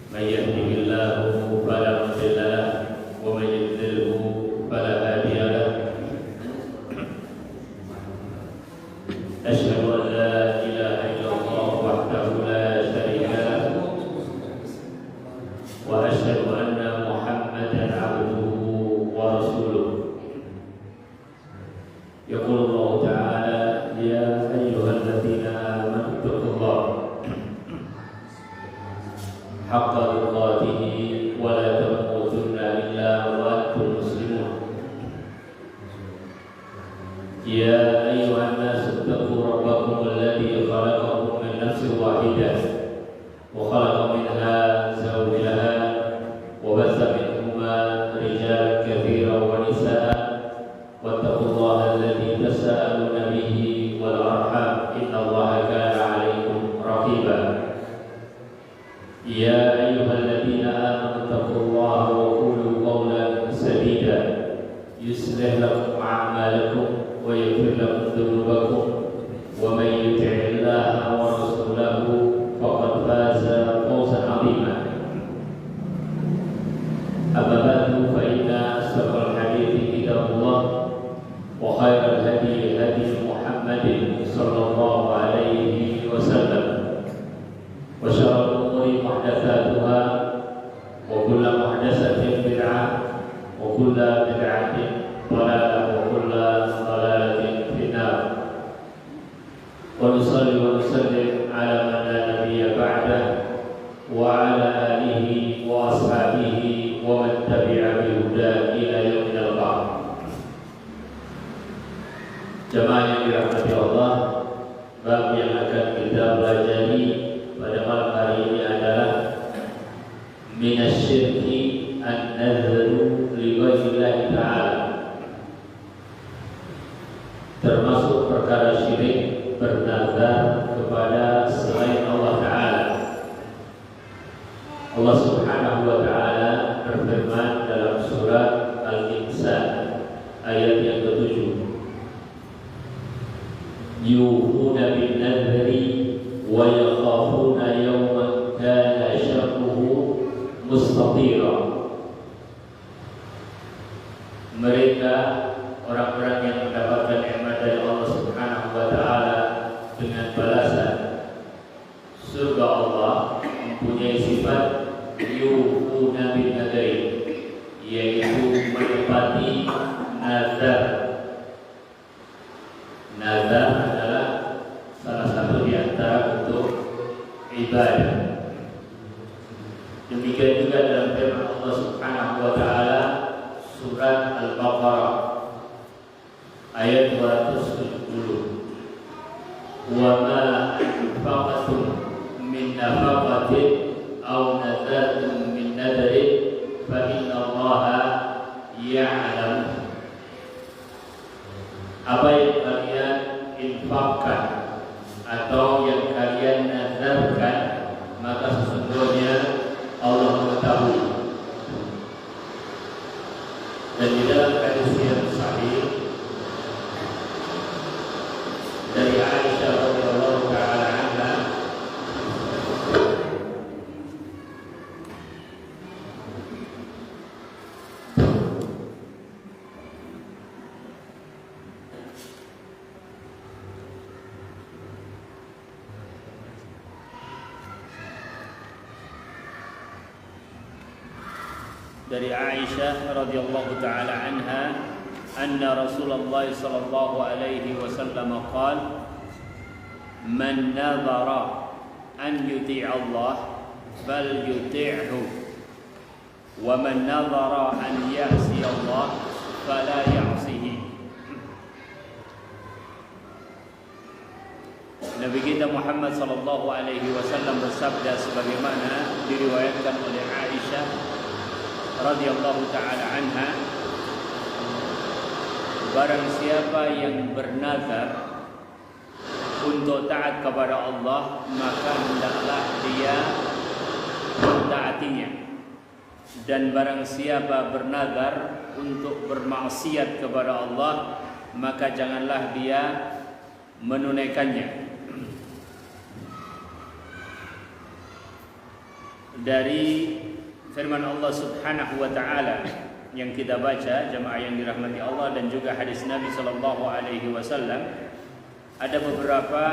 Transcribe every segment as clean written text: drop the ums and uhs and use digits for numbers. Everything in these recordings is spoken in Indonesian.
من يهده الله فلا مضل له ومن يضلله فلا هادي له أشهد أن لا إله إلا الله وحده لا شريك له وأشهد أن محمدا عبده ورسوله يقول الله تعالى يا أيها الذين آمنوا اتقوا الله حق تقاته ولا تموتن إلا وأنتم مسلمون يا أيها الناس اتقوا ربكم الذي خلقكم من نفس واحدة وخلق منها زوجها وبث منهما رجالا كثيرا ونساء واتقوا الله الذي تساءلون به والأرحام إن الله كان عليكم رقيبا يا أيها الذين آمنوا اتقوا الله وقولوا قولا سديدا يصلح لكم أعمالكم ويغفر لكم ذنوبكم ومن يطع الله ورسوله فقد فاز فوزا عظيما أما بعد فإن أصدق الحديث كتاب الله وخير الهدي هدي محمد صلى الله عليه وسلم وشر الأمور محدثاتها وكل محدثة بدعة وكل بدعة ضلالة وكل ضلالة في النار ونصلي ونسلم على من لا نبي بعده وعلى آله وأصحابه ومن تبع بهداه إلى يوم القيامة. Jemaah yang dirahmati Allah, bab yang akan kita pelajari pada malam hari ini adalah minasyirki an-nadhru li wajhillahi ta'ala. Termasuk perkara syirik bernazar kepada selain Allah Ta'ala. Allah Subhanahu wa Ta'ala berfirman dalam surat Al-Insan ayat yang ke-7, yuhuna bin nadhri wa yakhafuna yawman kana syarruhu mustatira. Mereka orang-orang yang mendapatkan nikmat dari Allah Subhanahu wa Ta'ala dengan balasan surga Allah mempunyai sifat yuhuna bin nadhri, yaitu menepati nazar. Nazar adalah salah satu di antara bentuk ibadah. Demikian juga dalam firman Allah Subhanahu wa Ta'ala surat Al-Baqarah ayat 270, wa ma anfaqtum min nafaqatin aw nadartum min nadarin fa inna Allaha ya'lamu. Apa yang kalian infakkan atau yang kalian nazarkan, maka sesungguhnya Allah mengetahui. Dan di dalam hadis yang sahih dari Aisyah radhiyallahu taala anha, dari Aisyah radhiyallahu taala anha anna Rasulullah sallallahu alaihi wasallam qala man nadhara an yuti'a Allah falyuti'hu wa man nadhara an ya'si Allah fala ya'sihi. Nabi kita Muhammad sallallahu alaihi wasallam bersabda sebagaimana diriwayatkan oleh Aisyah radhiyallahu taala anha, barang siapa yang bernazar untuk taat kepada Allah, maka hendaklah dia mentaatinya. Dan barang siapa bernazar untuk bermaksiat kepada Allah, maka janganlah dia menunaikannya. dari firman Allah Subhanahu wa taala yang kita baca, jemaah yang dirahmati Allah, dan juga hadis Nabi sallallahu alaihi wasallam, ada beberapa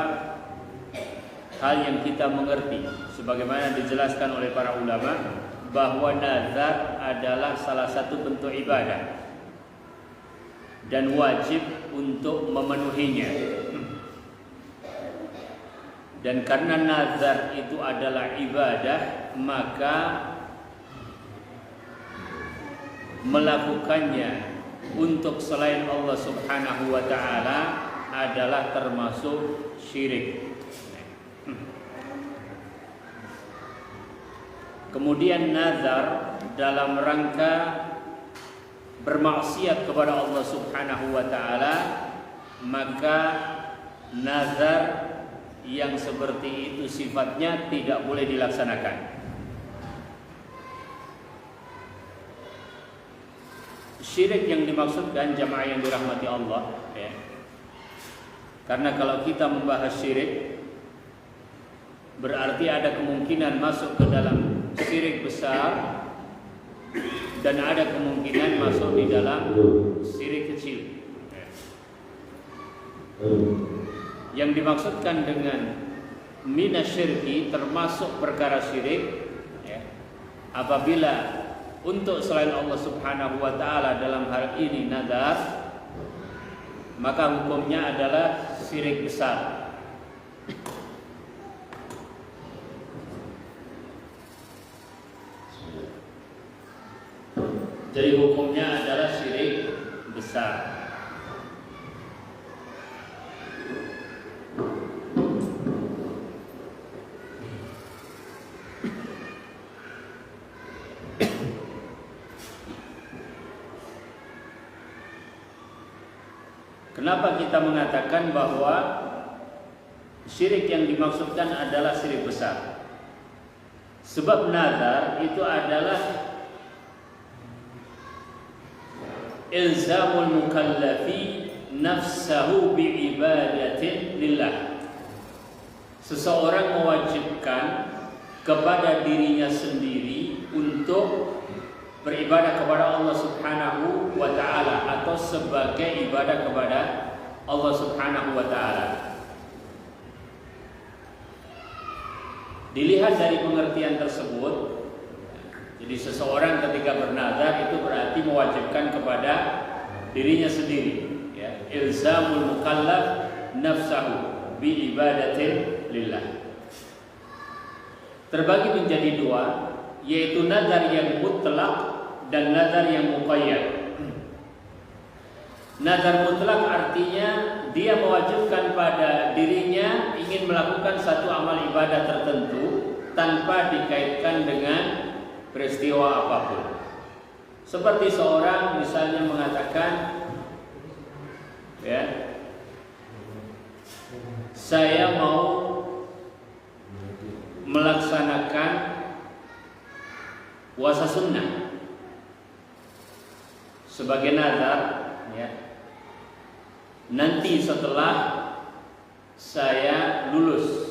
hal yang kita mengerti sebagaimana dijelaskan oleh para ulama bahwa nazar adalah salah satu bentuk ibadah dan wajib untuk memenuhinya. Dan karena nazar itu adalah ibadah, maka melakukannya untuk selain Allah Subhanahu wa taala adalah termasuk syirik. Kemudian nazar dalam rangka bermaksiat kepada Allah Subhanahu wa taala, maka nazar yang seperti itu sifatnya tidak boleh dilaksanakan. Syirik yang dimaksudkan, jamaah yang dirahmati Allah, ya. Karena kalau kita membahas syirik, berarti ada kemungkinan masuk ke dalam syirik besar dan ada kemungkinan masuk di dalam syirik kecil. Yang dimaksudkan dengan minasyirki termasuk perkara syirik, ya, apabila untuk selain Allah Subhanahu wa taala dalam hal ini nazar, maka hukumnya adalah syirik besar. Jadi hukumnya adalah syirik besar. Kenapa kita mengatakan bahwa syirik yang dimaksudkan adalah syirik besar? Sebab nazar itu adalah ilzamul mukallafi nafsahu biibadatin lillah. Seseorang mewajibkan kepada dirinya sendiri untuk beribadah kepada Allah Subhanahu wa taala atau sebagai ibadah kepada Allah Subhanahu wa taala. Dilihat dari pengertian tersebut, jadi seseorang ketika bernazar itu berarti mewajibkan kepada dirinya sendiri, ya, ilzamul mukallaf nafsahu bi ibadatin lillah. Terbagi menjadi dua, yaitu nazar yang mutlak dan nazar yang muqayyad. Nazar mutlak artinya dia mewajibkan pada dirinya ingin melakukan satu amal ibadah tertentu tanpa dikaitkan dengan peristiwa apapun. Seperti seorang misalnya mengatakan, ya, saya mau melaksanakan puasa sunnah sebagai nazar, ya, nanti setelah saya lulus.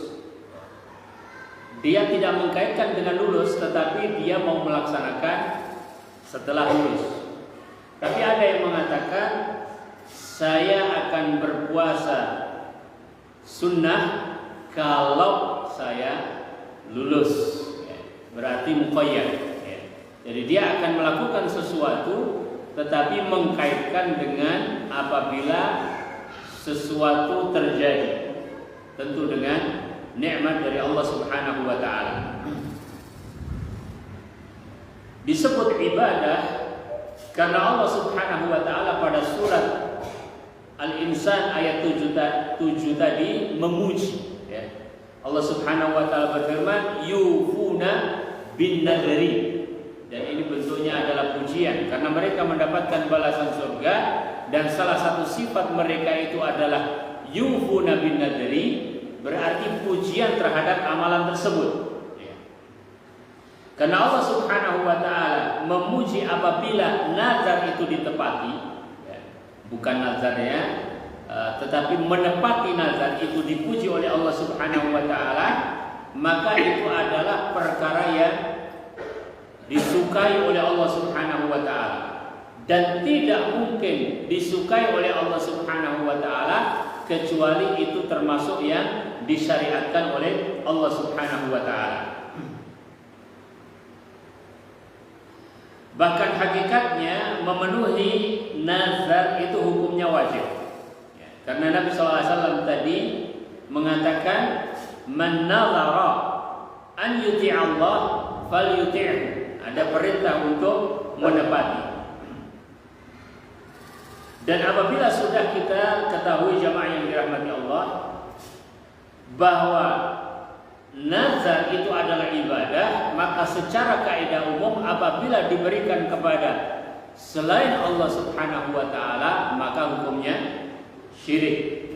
Dia tidak mengkaitkan dengan lulus, tetapi dia mau melaksanakan setelah lulus. Tapi ada yang mengatakan saya akan berpuasa sunnah kalau saya lulus, ya, berarti muqayyad, ya. Jadi dia akan melakukan sesuatu tetapi mengkaitkan dengan apabila sesuatu terjadi, tentu dengan nikmat dari Allah Subhanahu wa taala. Disebut ibadah karena Allah Subhanahu wa taala pada surat Al-Insan ayat 7 tadi memuji, ya. Allah Subhanahu wa taala berfirman, yufuna bin nadri. Dan ini bentuknya adalah pujian karena mereka mendapatkan balasan surga, dan salah satu sifat mereka itu adalah yufuna bin nadri, berarti pujian terhadap amalan tersebut, ya. Karena Allah Subhanahu wa taala memuji apabila nazar itu ditepati, ya. Bukan nazarnya, tetapi menepati nazar itu dipuji oleh Allah Subhanahu wa taala, maka itu adalah perkara yang disukai oleh Allah Subhanahu wa taala dan tidak mungkin disukai oleh Allah Subhanahu wa taala kecuali itu termasuk yang disyariatkan oleh Allah Subhanahu wa taala. Bahkan hakikatnya memenuhi nazar itu hukumnya wajib. Karena Nabi SAW tadi mengatakan man nazara an yuti' Allah falyuti'hu. Ada perintah untuk menepati. Dan apabila sudah kita ketahui jamaah yang dirahmati Allah bahwa nazar itu adalah ibadah, maka secara kaidah umum apabila diberikan kepada selain Allah Subhanahu wa taala maka hukumnya syirik.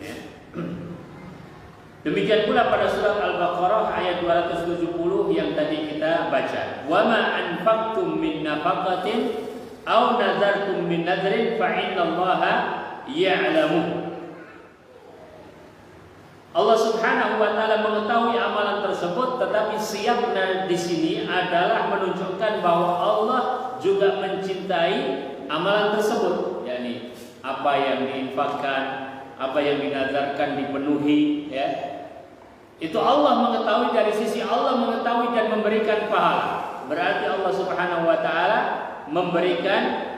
Demikian pula pada surat Al-Baqarah ayat 270 yang tadi kita baca. Wa ma anfaqtum min nafaqatin aw nadartum min nadrin fa innallaha ya'lamu. Allah Subhanahu wa taala mengetahui amalan tersebut, tetapi siapnya di sini adalah menunjukkan bahwa Allah juga mencintai amalan tersebut, yakni apa yang diinfakkan, apa yang dinazarkan dipenuhi, ya. Itu Allah mengetahui, dari sisi Allah mengetahui dan memberikan pahala. Berarti Allah Subhanahu wa taala memberikan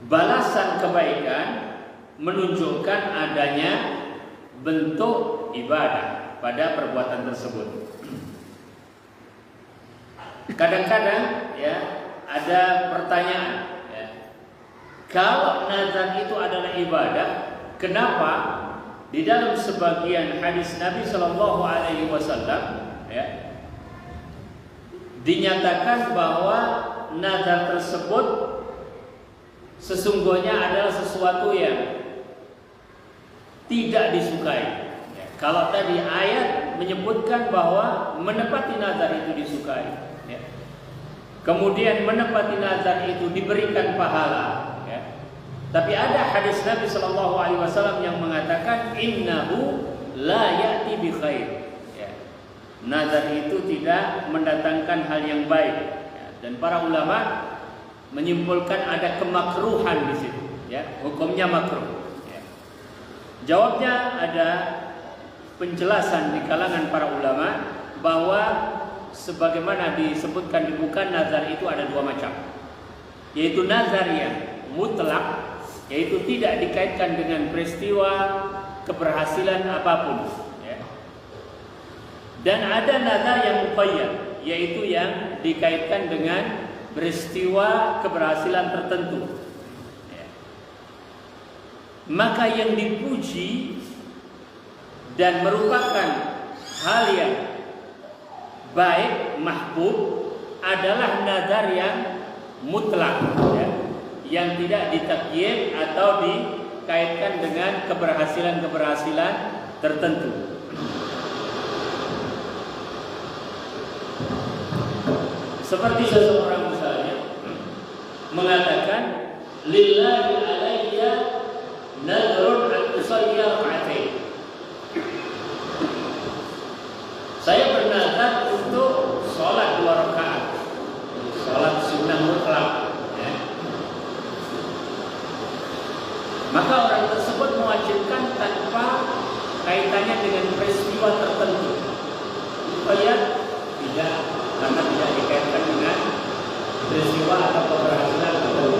balasan kebaikan, menunjukkan adanya bentuk ibadah pada perbuatan tersebut. Kadang-kadang ya ada pertanyaan, ya, kalau nazar itu adalah ibadah, kenapa di dalam sebagian hadis Nabi Shallallahu Alaihi Wasallam ya, dinyatakan bahwa nazar tersebut sesungguhnya adalah sesuatu yang tidak disukai. Ya, kalau tadi ayat menyebutkan bahwa menepati nazar itu disukai, ya. Kemudian menepati nazar itu diberikan pahala. Ya. Tapi ada hadis Nabi Shallallahu Alaihi Wasallam yang mengatakan innahu la ya'ti bi khair. Ya. Nazar itu tidak mendatangkan hal yang baik. Ya. Dan para ulama menyimpulkan ada kemakruhan di situ. Ya. Hukumnya makruh. Jawabnya ada penjelasan di kalangan para ulama bahwa sebagaimana disebutkan di buku nazar itu ada dua macam, yaitu nazar yang mutlak, yaitu tidak dikaitkan dengan peristiwa keberhasilan apapun, ya. Dan ada nazar yang muqayyad, yaitu yang dikaitkan dengan peristiwa keberhasilan tertentu. Maka yang dipuji dan merupakan hal yang baik, mahbub, adalah nazar yang mutlak, ya, yang tidak ditakyid atau dikaitkan dengan keberhasilan-keberhasilan tertentu. Seperti seseorang misalnya mengatakan lillahi alayya nadrun an usalli rak'atain. Saya bernazar untuk sholat 2 rakaat, sholat sunnah mutlak, ya. Maka orang tersebut mewajibkan tanpa kaitannya dengan peristiwa tertentu. Supaya tidak, karena tidak dikaitkan dengan peristiwa atau keberhasilan tertentu.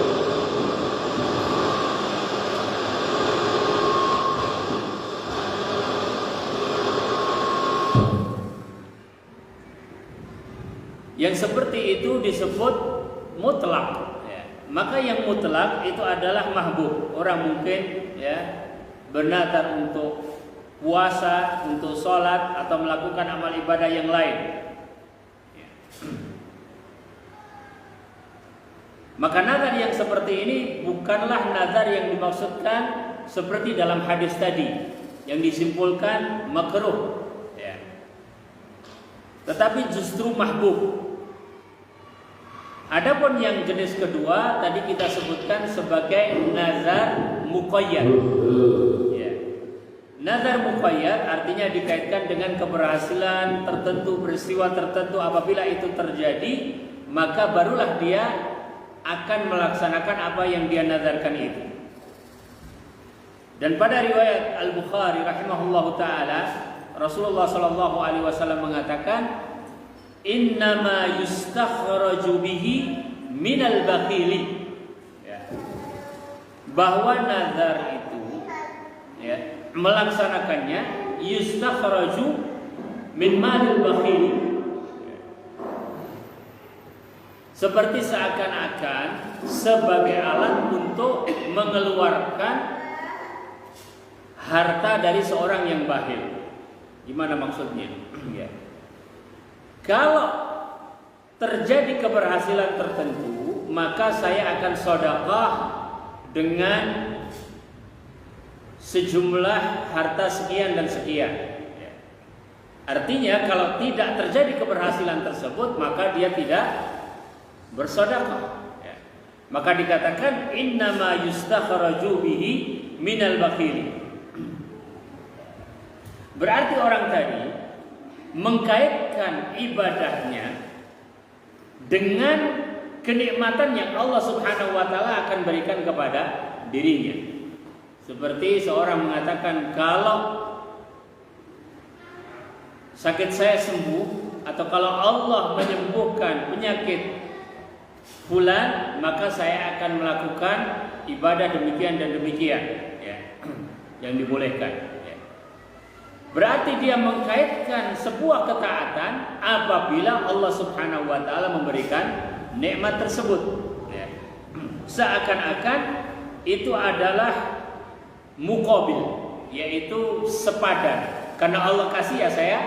Yang seperti itu disebut mutlak, ya. Maka yang mutlak itu adalah mahbub. Orang mungkin, ya, bernazar untuk puasa, untuk sholat, atau melakukan amal ibadah yang lain, ya. Maka nazar yang seperti ini bukanlah nazar yang dimaksudkan seperti dalam hadis tadi yang disimpulkan makruh, ya. Tetapi justru mahbub. Adapun yang jenis kedua tadi kita sebutkan sebagai nazar muqayyad. Ya. Nazar muqayyad artinya dikaitkan dengan keberhasilan tertentu, peristiwa tertentu. Apabila itu terjadi, maka barulah dia akan melaksanakan apa yang dia nazarkan itu. Dan pada riwayat Al-Bukhari rahimahullahu taala, Rasulullah sallallahu alaihi wasallam mengatakan, "Innama yustakhraju bihi minal bakhili." Ya. Bahwa nazar itu, ya, melaksanakannya yustakhraju min malil bakhili. Seperti seakan-akan sebagai alat untuk mengeluarkan harta dari seorang yang bakhil. Gimana maksudnya? Ya. Kalau terjadi keberhasilan tertentu, maka saya akan sedekah dengan sejumlah harta sekian dan sekian. Ya. Artinya kalau tidak terjadi keberhasilan tersebut, maka dia tidak bersedekah. Ya. Maka dikatakan innama yustakhraju bihi minal bakhili. Berarti orang tadi mengkaitkan ibadahnya dengan kenikmatan yang Allah Subhanahu wa taala akan berikan kepada dirinya. Seperti seorang mengatakan, kalau sakit saya sembuh atau kalau Allah menyembuhkan penyakit fulan, maka saya akan melakukan ibadah demikian dan demikian, ya, yang dibolehkan. Berarti dia mengkaitkan sebuah ketaatan apabila Allah Subhanahu wa taala memberikan nikmat tersebut. Ya. Seakan-akan itu adalah muqabil, yaitu sepadan. Karena Allah kasih, ya saya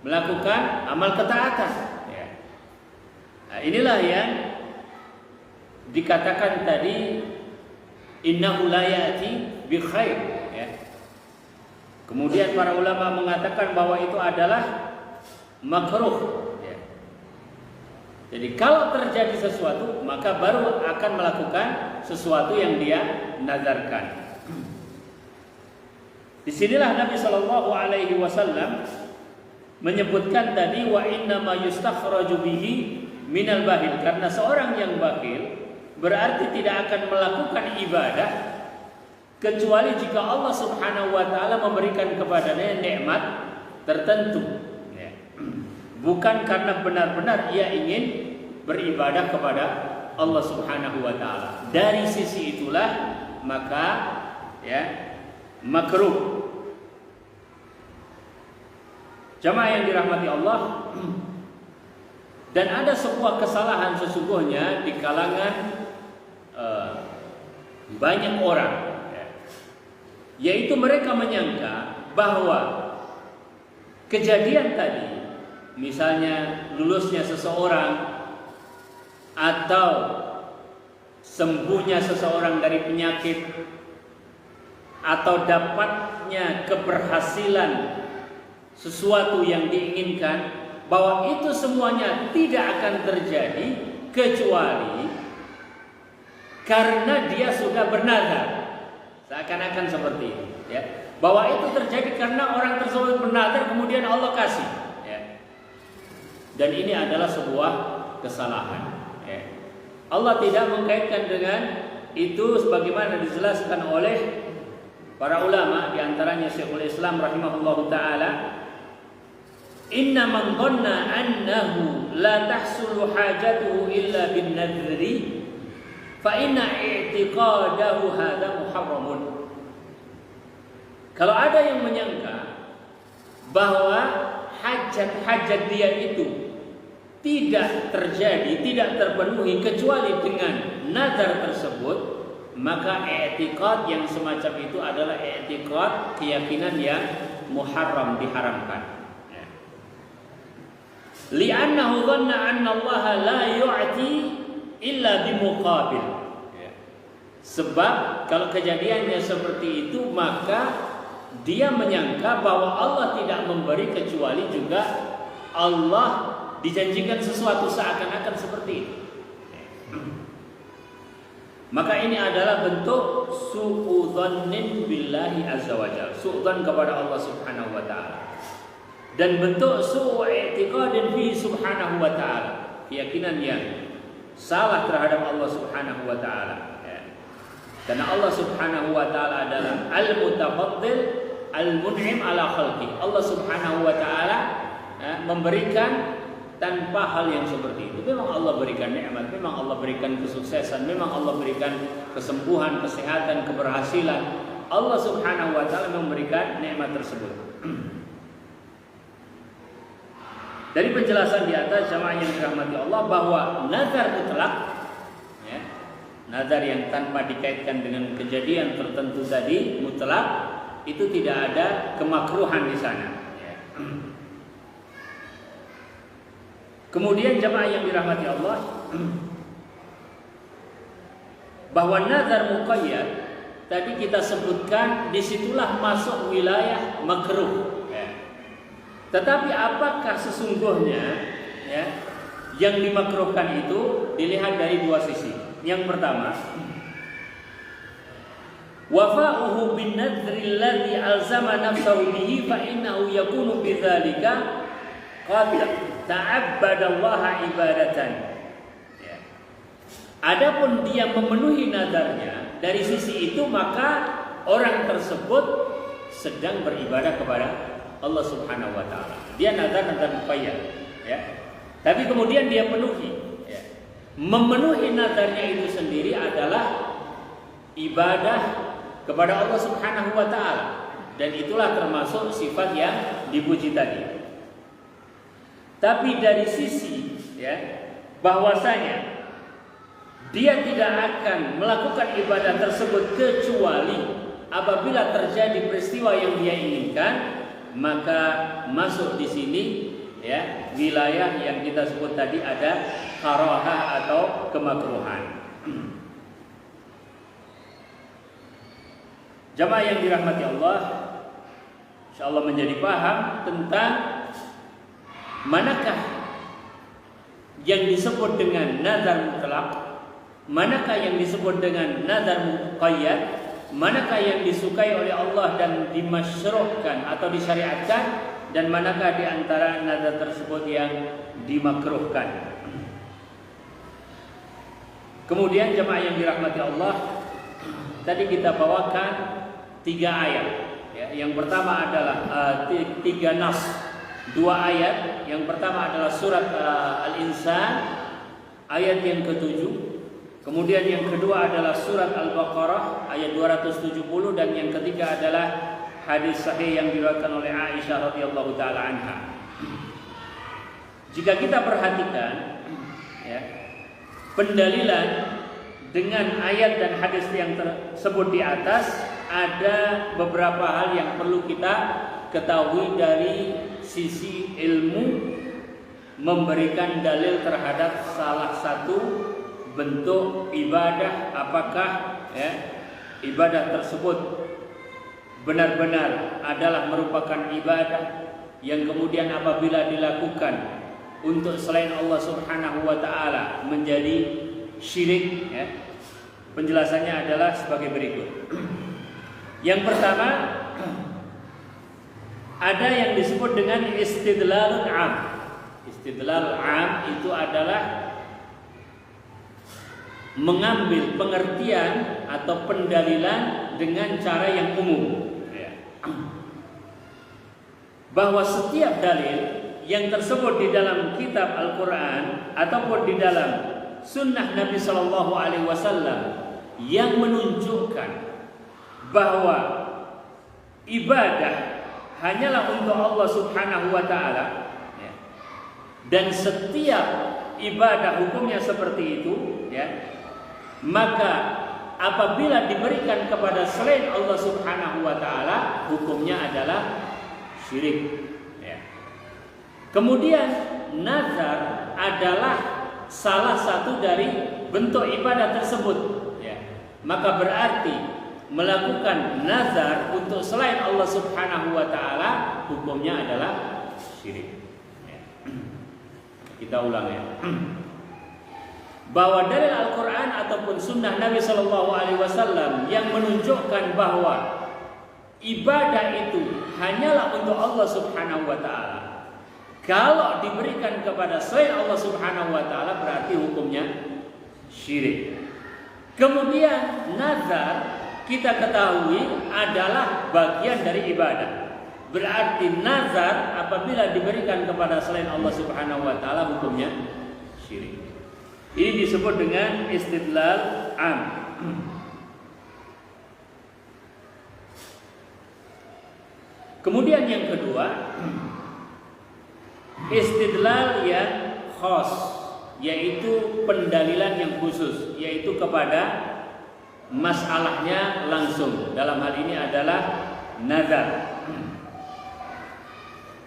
melakukan amal ketaatan. Ya. Nah, inilah yang dikatakan tadi, innahu la ya'ti bi khair. Kemudian para ulama mengatakan bahwa itu adalah makruh. Ya. Jadi kalau terjadi sesuatu, maka baru akan melakukan sesuatu yang dia nazarkan. Disinilah Nabi Shallallahu Alaihi Wasallam menyebutkan tadi, wa inna ma yustakhraju bihi minal bakhil. Karena seorang yang bakhil berarti tidak akan melakukan ibadah kecuali jika Allah Subhanahu wa taala memberikan kepadanya nikmat tertentu. Ya. Bukan karena benar-benar ia ingin beribadah kepada Allah Subhanahu wa taala. Dari sisi itulah maka ya makruh. Jamaah yang dirahmati Allah, dan ada sebuah kesalahan sesungguhnya di kalangan banyak orang, yaitu mereka menyangka bahwa kejadian tadi, misalnya lulusnya seseorang atau sembuhnya seseorang dari penyakit atau dapatnya keberhasilan sesuatu yang diinginkan, bahwa itu semuanya tidak akan terjadi kecuali karena dia sudah bernazar. Seakan-akan seperti itu, ya. Bahwa itu terjadi karena orang tersebut bernazar, kemudian Allah kasih, ya. Dan ini adalah sebuah kesalahan, ya. Allah tidak mengkaitkan dengan itu sebagaimana dijelaskan oleh para ulama, di antaranya Syekhul Islam rahimahullahu taala, inna man dhanna annahu la tahsulu hajatuhu illa bin nadri fa inna i'tiqadahu hadza muharramun. Kalau ada yang menyangka bahwa hajat dia itu tidak terjadi, tidak terpenuhi kecuali dengan nazar tersebut, maka i'tiqad yang semacam itu adalah i'tiqad keyakinan yang muharram, diharamkan. Li'annahu dhanna anna Allah la yu'ti illa bimuqabil. Sebab kalau kejadiannya seperti itu, maka dia menyangka bahwa Allah tidak memberi kecuali juga Allah dijanjikan sesuatu, seakan-akan seperti itu. Maka ini adalah bentuk su'udhannin billahi azza wa jalla, su'udhan kepada Allah Subhanahu wa taala, dan bentuk su'u i'tiqadin fi subhanahu wa ta'ala, keyakinan yang salah terhadap Allah Subhanahu wa taala. Ya. Karena Allah Subhanahu wa taala adalah Al-Mutafaddil Al-Mun'im ala khalqi. Allah Subhanahu wa taala memberikan tanpa hal yang seperti itu. Memang Allah berikan nikmat, memang Allah berikan kesuksesan, memang Allah berikan kesembuhan, kesehatan, keberhasilan. Allah Subhanahu wa taala memberikan nikmat tersebut. Dari penjelasan di atas jamaah yang dirahmati Allah bahwa nazar mutlak, ya, nazar yang tanpa dikaitkan dengan kejadian tertentu tadi mutlak, itu tidak ada kemakruhan di sana. Ya. Kemudian jamaah yang dirahmati Allah, bahwa nazar muqayyad tadi kita sebutkan disitulah masuk wilayah makruh. Ya. Tetapi apakah sesungguhnya ya, yang dimakruhkan itu dilihat dari dua sisi. Yang pertama, wafa'uhu bin nadri alladhi alzama nafsahu bihi fa innahu yakunu bidzalika qad ta'abbadallaha ibadatan. Ya. Adapun dia memenuhi nadarnya dari sisi itu, maka orang tersebut sedang beribadah kepada Allah Subhanahu wa taala. Dia nazar muqayyad, ya. Tapi kemudian dia penuhi, ya. Memenuhi nadarnya itu sendiri adalah ibadah kepada Allah Subhanahu wa taala, dan itulah termasuk sifat yang dipuji tadi. Tapi dari sisi ya, bahwasanya dia tidak akan melakukan ibadah tersebut kecuali apabila terjadi peristiwa yang dia inginkan, maka masuk di sini ya wilayah yang kita sebut tadi ada karahah atau kemakruhan. Jamaah yang dirahmati Allah, insyaallah menjadi paham tentang manakah yang disebut dengan nazar mutlak, manakah yang disebut dengan nazar muqayyad, manakah yang disukai oleh Allah dan dimasyruhkan atau disyariatkan, dan manakah di antara nazar tersebut yang dimakruhkan. Kemudian jemaah yang dirahmati Allah, tadi kita bawakan 3 ayat. Ya, yang pertama adalah 3 nas. 2 ayat. Yang pertama adalah surat Al-Insan ayat yang ke-7. Kemudian yang kedua adalah surat Al-Baqarah ayat 270, dan yang ketiga adalah hadis sahih yang diriwayatkan oleh Aisyah radhiyallahu taala anha. Jika kita perhatikan ya, pendalilan dengan ayat dan hadis yang tersebut di atas, ada beberapa hal yang perlu kita ketahui dari sisi ilmu memberikan dalil terhadap salah satu bentuk ibadah, apakah ya, ibadah tersebut benar-benar adalah merupakan ibadah yang kemudian apabila dilakukan untuk selain Allah Subhanahu wa taala menjadi syirik ya. Penjelasannya adalah sebagai berikut. Yang pertama, ada yang disebut dengan istidlalul am. Istidlalul am itu adalah mengambil pengertian atau pendalilan dengan cara yang umum, bahwa setiap dalil yang tersebut di dalam kitab Al-Quran ataupun di dalam sunnah Nabi Sallallahu Alaihi Wasallam yang menunjukkan bahwa ibadah hanyalah untuk Allah Subhanahu wa taala, ya. Dan setiap ibadah hukumnya seperti itu, ya. Maka apabila diberikan kepada selain Allah Subhanahu wa taala, hukumnya adalah syirik, ya. Kemudian nazar adalah salah satu dari bentuk ibadah tersebut, ya. Maka berarti melakukan nazar untuk selain Allah Subhanahu wa taala hukumnya adalah syirik. Ya. Kita ulang ya. Bahwa dari Al-Qur'an ataupun sunnah Nabi Sallallahu Alaihi Wasallam yang menunjukkan bahwa ibadah itu hanyalah untuk Allah Subhanahu wa taala. Kalau diberikan kepada selain Allah Subhanahu wa taala berarti hukumnya syirik. Kemudian nazar kita ketahui adalah bagian dari ibadah. Berarti nazar apabila diberikan kepada selain Allah Subhanahu wa taala hukumnya syirik. Ini disebut dengan istidlal am. Kemudian yang kedua, istidlal yang khas, yaitu pendalilan yang khusus, yaitu kepada masalahnya langsung. Dalam hal ini adalah nazar.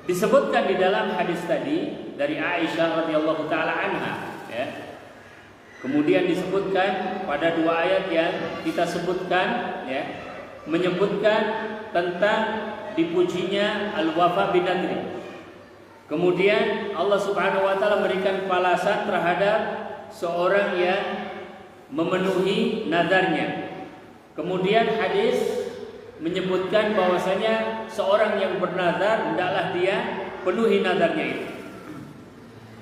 Disebutkan di dalam hadis tadi dari Aisyah radhiyallahu taala anha, ya. Kemudian disebutkan pada dua ayat yang kita sebutkan, ya, menyebutkan tentang dipujinya al-wafa bin nadri. Kemudian Allah Subhanahu wa taala memberikan balasan terhadap seorang yang memenuhi nadarnya. Kemudian hadis menyebutkan bahwasanya seorang yang bernazar hendaklah dia penuhi nadarnya itu.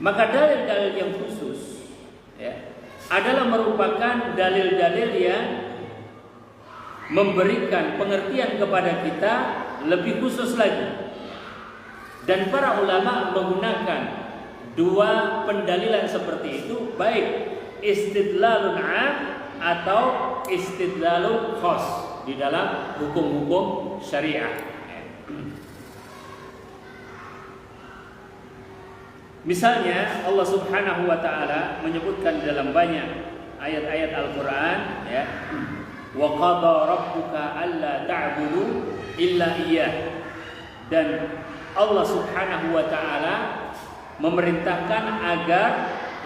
Maka dalil-dalil yang khusus, ya, adalah merupakan dalil-dalil yang memberikan pengertian kepada kita lebih khusus lagi. Dan para ulama menggunakan dua pendalilan seperti itu, baik istidlalun 'am atau istidlalun khas di dalam hukum-hukum syariah. Misalnya Allah Subhanahu wa taala menyebutkan dalam banyak ayat-ayat Al-Qur'an, ya, wa qada rabbuka alla ta'budu illa iyyah. Dan Allah Subhanahu wa taala memerintahkan agar,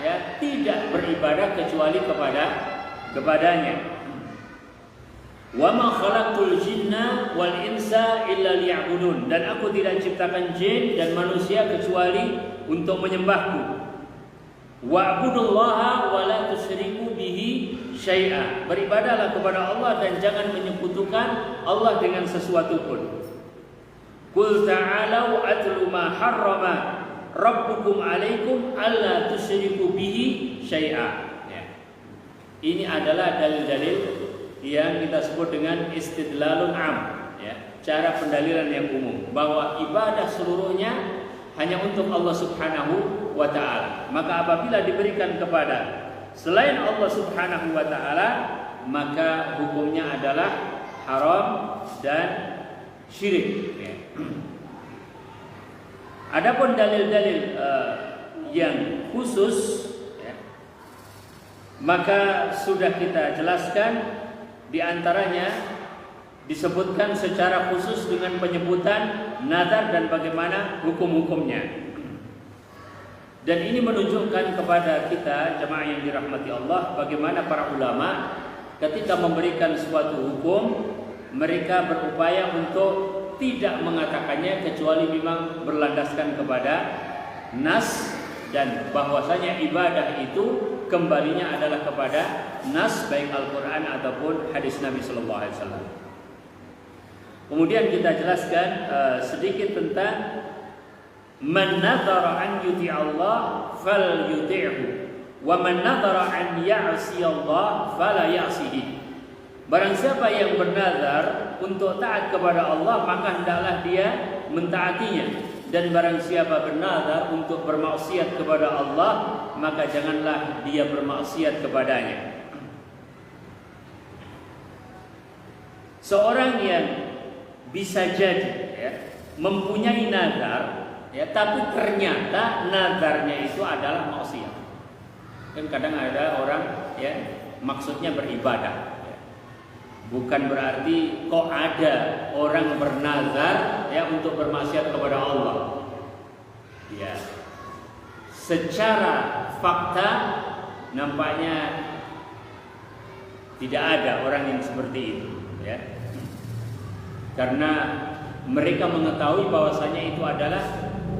ya, tidak beribadah kecuali kepadanya. Wa ma khalaqtul jinna wal insa illa liya'budun. Dan aku tidak ciptakan jin dan manusia kecuali untuk menyembahku. Wa'budullaha wa la tusyriku bihi syai'a. Beribadahlah kepada Allah dan jangan menyekutukan Allah dengan sesuatu pun. Qul ta'alau atlu ma harrama rabbukum 'alaikum alla tusyriku bihi syai'a. Ya. Ini adalah dalil-dalil yang kita sebut dengan istidlalun 'am, ya, cara pendalilan yang umum bahwa ibadah seluruhnya hanya untuk Allah Subhanahu wa taala. Maka apabila diberikan kepada selain Allah Subhanahu wa taala, maka hukumnya adalah haram dan syirik, ya. Adapun dalil-dalil yang khusus, ya, maka sudah kita jelaskan. Di antaranya disebutkan secara khusus dengan penyebutan nazar dan bagaimana hukum-hukumnya. Dan ini menunjukkan kepada kita jemaah yang dirahmati Allah bagaimana para ulama ketika memberikan suatu hukum mereka berupaya untuk tidak mengatakannya kecuali memang berlandaskan kepada nas, dan bahwasanya ibadah itu kembalinya adalah kepada nas baik Al-Quran ataupun hadis Nabi Sallallahu Alaihi Wasallam. Kemudian kita jelaskan sedikit tentang man nadhara an yuti Allah fal yuti'hu wa man nadhara an ya'si Allah fala ya'sihi. Barang siapa yang bernazar untuk taat kepada Allah maka hendaklah dia mentaatinya. Dan barang siapa bernazar untuk bermaksiat kepada Allah, maka janganlah dia bermaksiat kepadanya. Seorang yang bisa jadi, ya, mempunyai nazar, ya, tapi ternyata nazarnya itu adalah maksiat. Kan kadang ada orang, ya, maksudnya beribadah. Bukan berarti kok ada orang bernazar, ya, untuk bermaksiat kepada Allah. Ya. Secara fakta nampaknya tidak ada orang yang seperti itu, ya. Karena mereka mengetahui bahwasanya itu adalah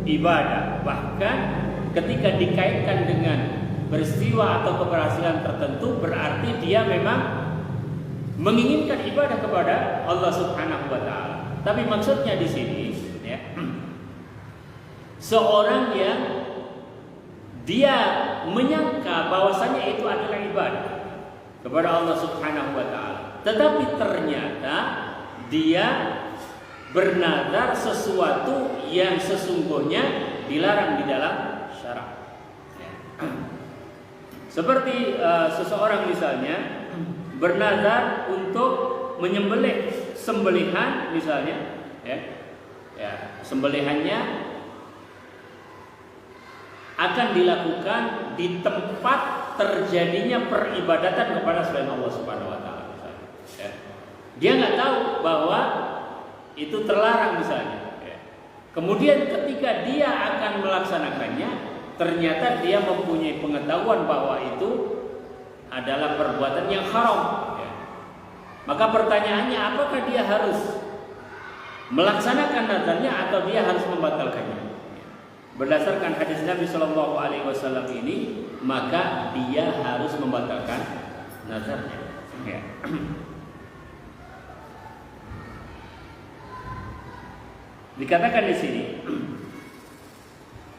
ibadah. Bahkan ketika dikaitkan dengan peristiwa atau keberhasilan tertentu berarti dia memang menginginkan ibadah kepada Allah Subhanahu wa taala. Tapi maksudnya di sini, ya, seorang yang dia menyangka bahwasanya itu adalah ibadah kepada Allah Subhanahu wa taala, tetapi ternyata dia bernazar sesuatu yang sesungguhnya dilarang di dalam syarak. Seperti seseorang misalnya bernazar untuk menyembelih sembelihan misalnya, sembelihannya akan dilakukan di tempat terjadinya peribadatan kepada selain Allah Subhanahu wa taala. Dia nggak tahu bahwa itu terlarang misalnya. Kemudian ketika dia akan melaksanakannya, ternyata dia mempunyai pengetahuan bahwa itu adalah perbuatan yang haram. Maka pertanyaannya, apakah dia harus melaksanakan nazarnya atau dia harus membatalkannya? Berdasarkan hadis Nabi Shallallahu Alaihi Wasallam ini, maka dia harus membatalkan nazarnya. Dikatakan di sini,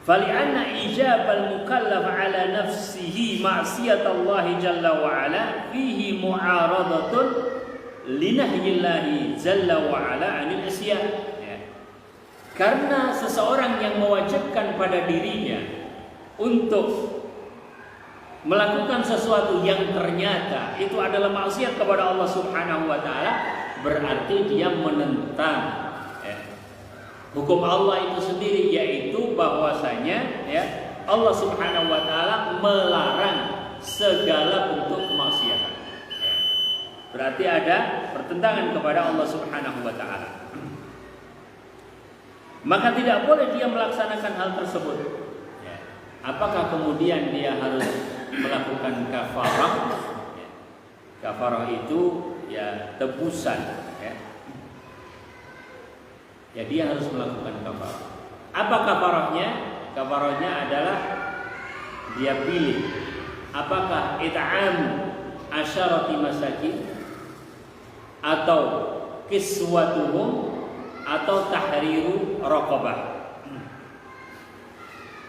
fali'anna ijab al-mukallaf ala nafsihi ma'siyat Allah jalla wa ala fihi mu'aradatun linahyillahi jalla wa ala 'anil isyan. Karena seseorang yang mewajibkan pada dirinya untuk melakukan sesuatu yang ternyata itu adalah maksiat kepada Allah Subhanahu wa taala, berarti dia menentang hukum Allah itu sendiri, yaitu bahwasanya Allah Subhanahu wa taala melarang segala bentuk kemaksiatan. Berarti ada pertentangan kepada Allah Subhanahu wa taala. Maka tidak boleh dia melaksanakan hal tersebut. Apakah kemudian dia harus melakukan kafarah? Kafarah itu tebusan. Dia harus melakukan kafarah. Apa kafarahnya? Kafarahnya adalah dia pilih apakah it'am asyarati masakin atau kiswatuhum atau tahriru raqabah,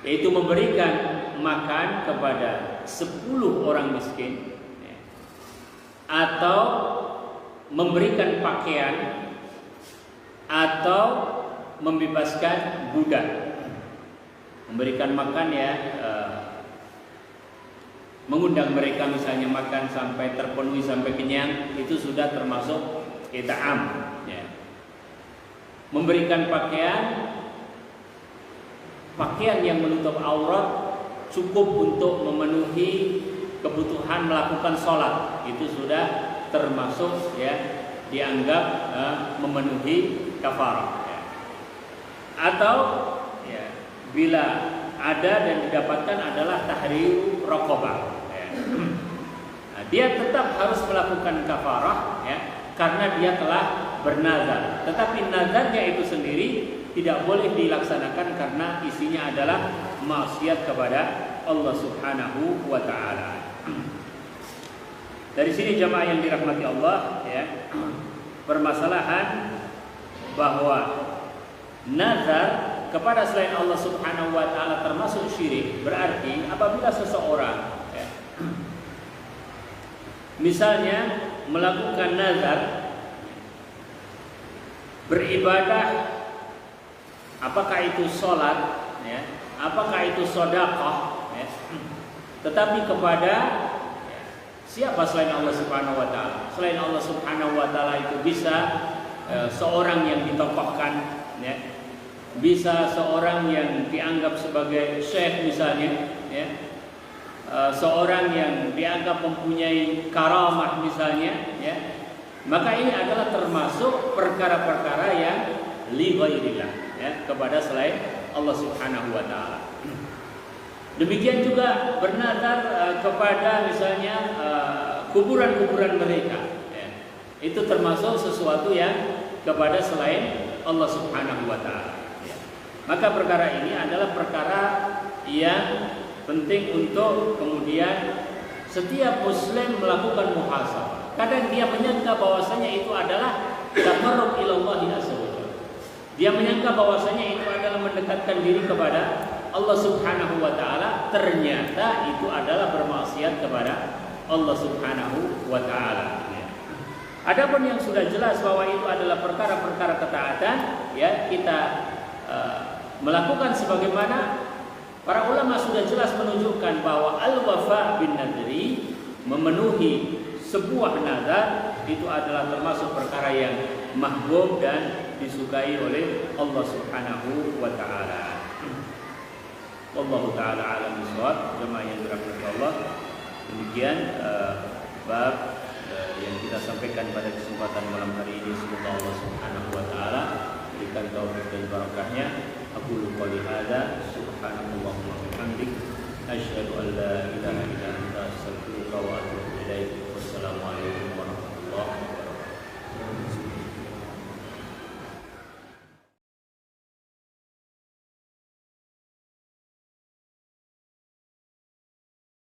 yaitu memberikan makan kepada 10 orang miskin, atau memberikan pakaian, atau membebaskan budak. Memberikan makan mengundang mereka misalnya makan sampai terpenuhi sampai kenyang, itu sudah termasuk it'am. Memberikan pakaian yang menutup aurat cukup untuk memenuhi kebutuhan melakukan sholat, itu sudah termasuk dianggap memenuhi kafarah. Atau bila ada dan didapatkan adalah tahriru raqabah, dia tetap harus melakukan kafarah karena dia telah bernazar. Tetapi nazarnya itu sendiri tidak boleh dilaksanakan karena isinya adalah maksiat kepada Allah Subhanahu wa taala. Dari sini jamaah yang dirahmati Allah, permasalahan bahwa nazar kepada selain Allah Subhanahu wa taala termasuk syirik. Berarti apabila seseorang misalnya melakukan nazar beribadah, apakah itu sholat, apakah itu sedekah, tetapi kepada siapa selain Allah Subhanahu wa taala? Selain Allah Subhanahu wa taala itu bisa seorang yang ditokohkan, bisa seorang yang dianggap sebagai syekh misalnya, seorang yang dianggap mempunyai karamah misalnya, maka ini adalah termasuk perkara-perkara yang li ghairillah, kepada selain Allah Subhanahu wa taala. Demikian juga bernazar kepada misalnya kuburan-kuburan mereka, itu termasuk sesuatu yang kepada selain Allah Subhanahu wa taala. Maka perkara ini adalah perkara yang penting untuk kemudian setiap muslim melakukan muhasabah. Kadang dia menyangka bahwasanya itu adalah taqarrub ila Allah azza wa jalla. Dia menyangka bahwasanya itu adalah mendekatkan diri kepada Allah Subhanahu wa taala, ternyata itu adalah bermaksiat kepada Allah Subhanahu wa taala. Adapun yang sudah jelas bahwa itu adalah perkara-perkara ketaatan, ya kita melakukan sebagaimana para ulama sudah jelas menunjukkan bahwa al-wafa bin nadri, memenuhi sebuah nazar, itu adalah termasuk perkara yang mahbub dan disukai oleh Allah Subhanahu wa taala. Wallahu taala alam bisawab. Jemaah yang dirahmati Allah, demikian bab yang kita sampaikan pada kesempatan malam hari ini. Semoga Allah Subhanahu wa taala berikan taufik dan barakahnya. Aqulu qouli hadza subhanakallahumma wa bihamdik asyhadu an la ilaha illa anta astaghfiruka